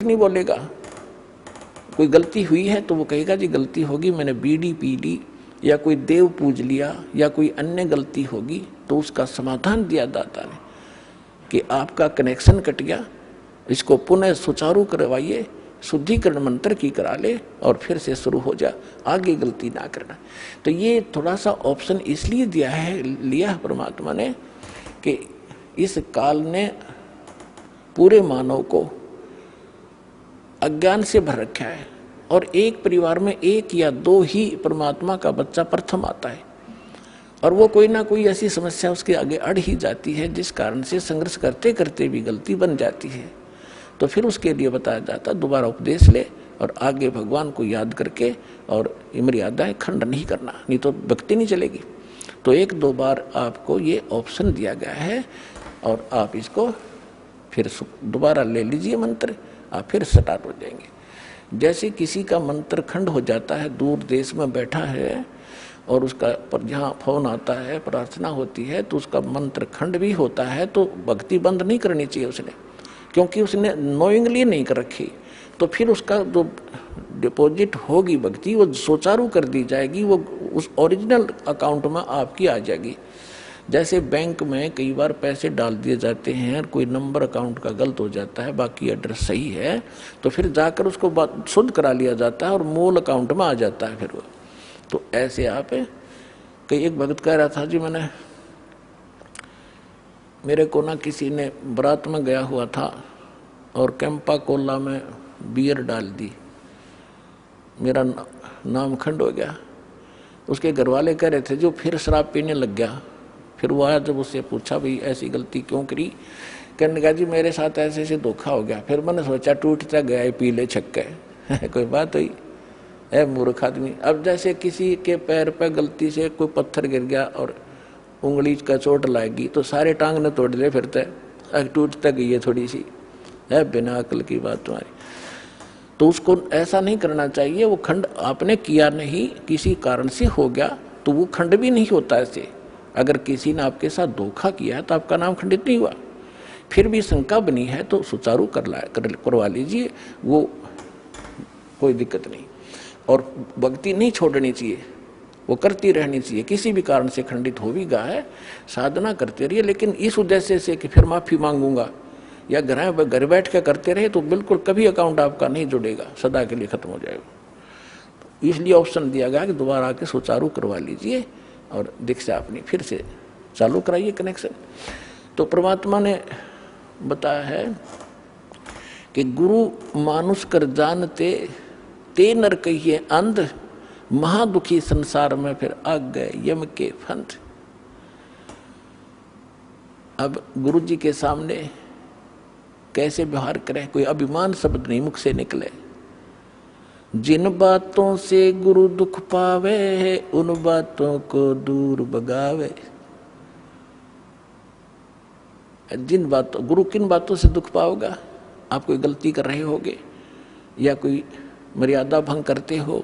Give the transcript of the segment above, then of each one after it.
नहीं बोलेगा। कोई गलती हुई है तो वो कहेगा जी गलती होगी, मैंने बीड़ी पी ली या कोई देव पूज लिया या कोई अन्य गलती होगी, तो उसका समाधान दिया दाता ने कि आपका कनेक्शन कट गया, इसको पुनः सुचारू करवाइए, शुद्धिकरण मंत्र की करा ले और फिर से शुरू हो जा, आगे गलती ना करना। तो ये थोड़ा सा ऑप्शन इसलिए लिया है परमात्मा ने कि इस काल ने पूरे मानव को अज्ञान से भर रखा है और एक परिवार में एक या दो ही परमात्मा का बच्चा प्रथम आता है और वो कोई ना कोई ऐसी समस्या उसके आगे अड़ ही जाती है जिस कारण से संघर्ष करते करते भी गलती बन जाती है। तो फिर उसके लिए बताया जाता दोबारा उपदेश ले और आगे भगवान को याद करके और मर्यादाएं खंड नहीं करना, नहीं तो भक्ति नहीं चलेगी। तो एक दो बार आपको ये ऑप्शन दिया गया है और आप इसको फिर दोबारा ले लीजिए मंत्र, आप फिर स्टार्ट हो जाएंगे। जैसे किसी का मंत्र खंड हो जाता है, दूर देश में बैठा है और उसका पर जहाँ फोन आता है, प्रार्थना होती है, तो उसका मंत्र खंड भी होता है, तो भक्ति बंद नहीं करनी चाहिए उसने, क्योंकि उसने नोइंगली नहीं कर रखी। तो फिर उसका जो डिपॉजिट होगी भक्ति वो सुचारू कर दी जाएगी, वो उस ओरिजिनल अकाउंट में आपकी आ जाएगी। जैसे बैंक में कई बार पैसे डाल दिए जाते हैं, कोई नंबर अकाउंट का गलत हो जाता है, बाकी एड्रेस सही है, तो फिर जाकर उसको शुद्ध करा लिया जाता है और मूल अकाउंट में आ जाता है फिर वो। तो ऐसे आप कई एक भक्त कह रहा था जी मेरे को ना किसी ने बारात में गया हुआ था और कैंपा कोला में बियर डाल दी, मेरा नाम खंड हो गया। उसके घर वाले कह रहे थे जो फिर शराब पीने लग गया। फिर वो आया, जब उससे पूछा भाई ऐसी गलती क्यों करी, कहने लगा जी मेरे साथ ऐसे ऐसे धोखा हो गया। फिर मैंने सोचा टूटता गया पी ले छक्के कोई बात हुई है मूर्ख आदमी। अब जैसे किसी के पैर पे गलती से कोई पत्थर गिर गया और उंगली का चोट लाएगी तो सारे टांग ने तोड़ ले फिरते, टूटता गई है थोड़ी सी, है बिना अकल की बात तुम्हारी। तो उसको ऐसा नहीं करना चाहिए। वो खंड आपने किया नहीं, किसी कारण से हो गया तो वो खंड भी नहीं होता ऐसे। अगर किसी ने आपके साथ धोखा किया है तो आपका नाम खंडित नहीं हुआ। फिर भी शंका बनी है तो सुचारू करवा लीजिए, वो कोई दिक्कत नहीं। और भक्ति नहीं छोड़नी चाहिए, वो करती रहनी चाहिए। किसी भी कारण से खंडित हो भी गया है, साधना करते रहिए, लेकिन इस उद्देश्य से कि फिर माफी मांगूंगा या घर बैठ के करते रहे तो बिल्कुल कभी अकाउंट आपका नहीं जुड़ेगा, सदा के लिए खत्म हो जाएगा। इसलिए ऑप्शन दिया गया कि दोबारा आके सुचारू करवा लीजिए और दीक्षा अपनी फिर से चालू कराइए कनेक्शन। तो परमात्मा ने बताया है कि गुरु मानुष कर जानते ते नर कहिए अंध, महादुखी संसार में फिर आग गए यम के फंद। अब गुरु जी के सामने कैसे व्यवहार करें, कोई अभिमान शब्द नहीं मुख से निकले। जिन बातों से गुरु दुख पावे उन बातों को दूर भगावे। जिन बातों गुरु किन बातों से दुख पाओगा, आप कोई गलती कर रहे होगे या कोई मर्यादा भंग करते हो,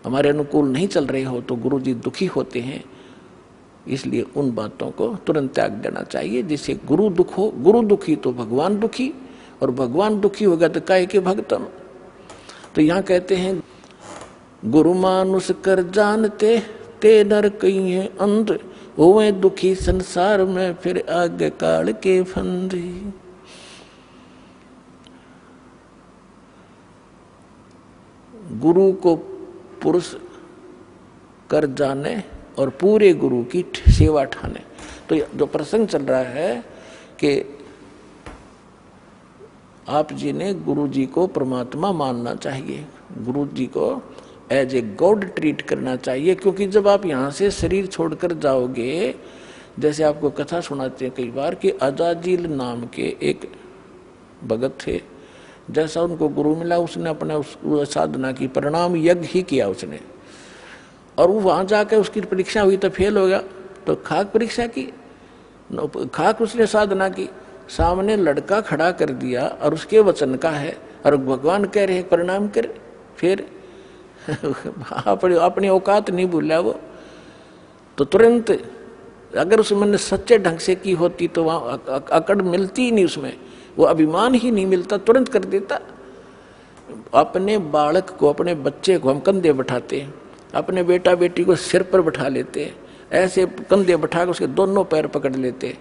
हमारे अनुकूल नहीं चल रहे हो, तो गुरु जी दुखी होते हैं। इसलिए उन बातों को तुरंत त्याग देना चाहिए जिससे गुरु दुख हो। गुरु दुखी तो भगवान दुखी, और भगवान दुखी होगा तो काहे के भक्तम। तो यहाँ कहते हैं गुरु मानुष कर जानते ते नर कहिए अंध, होवे दुखी संसार में फिर आगे काल के फंद। गुरु को पुरुष कर जाने और पूरे गुरु की सेवा ठाने। तो जो प्रसंग चल रहा है कि आप जी ने गुरु जी को परमात्मा मानना चाहिए, गुरु जी को एज ए गॉड ट्रीट करना चाहिए। क्योंकि जब आप यहाँ से शरीर छोड़कर जाओगे, जैसे आपको कथा सुनाते हैं कई बार कि अजाजील नाम के एक भगत थे, जैसा उनको गुरु मिला उसने अपने उस साधना की परिणाम यज्ञ ही किया उसने, और वो वहाँ जाकर उसकी परीक्षा हुई तो फेल हो गया। तो खाक परीक्षा की, खाक उसने साधना की, सामने लड़का खड़ा कर दिया और उसके वचन का है और भगवान कह रहे परिणाम कर, फिर अपनी औकात नहीं भूला वो। तो तुरंत अगर उसमें सच्चे ढंग से की होती तो वहाँ अकड़ मिलती ही नहीं, उसमें वो अभिमान ही नहीं मिलता, तुरंत कर देता। अपने बालक को, अपने बच्चे को हम कंधे बैठाते हैं, अपने बेटा बेटी को सिर पर बैठा लेते हैं, ऐसे कंधे बैठा कर उसके दोनों पैर पकड़ लेते।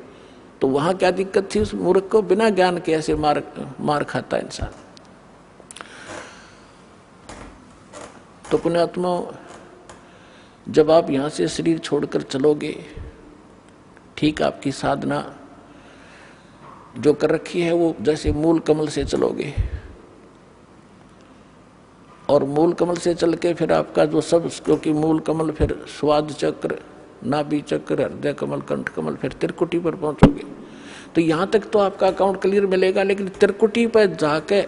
तो वहां क्या दिक्कत थी उस मूर्ख को? बिना ज्ञान के ऐसे मार खाता इंसान। तो पुण्यात्मा, जब आप यहां से शरीर छोड़कर चलोगे, ठीक आपकी साधना जो कर रखी है वो जैसे मूल कमल से चलोगे, और मूल कमल से चल के फिर आपका जो सब, क्योंकि मूल कमल फिर स्वाद चक्र, नाभि चक्र, हृदय कमल, कंठ कमल, फिर त्रिकुटी पर पहुंचोगे। तो यहां तक तो आपका अकाउंट क्लियर मिलेगा, लेकिन त्रिकुटी पर जाके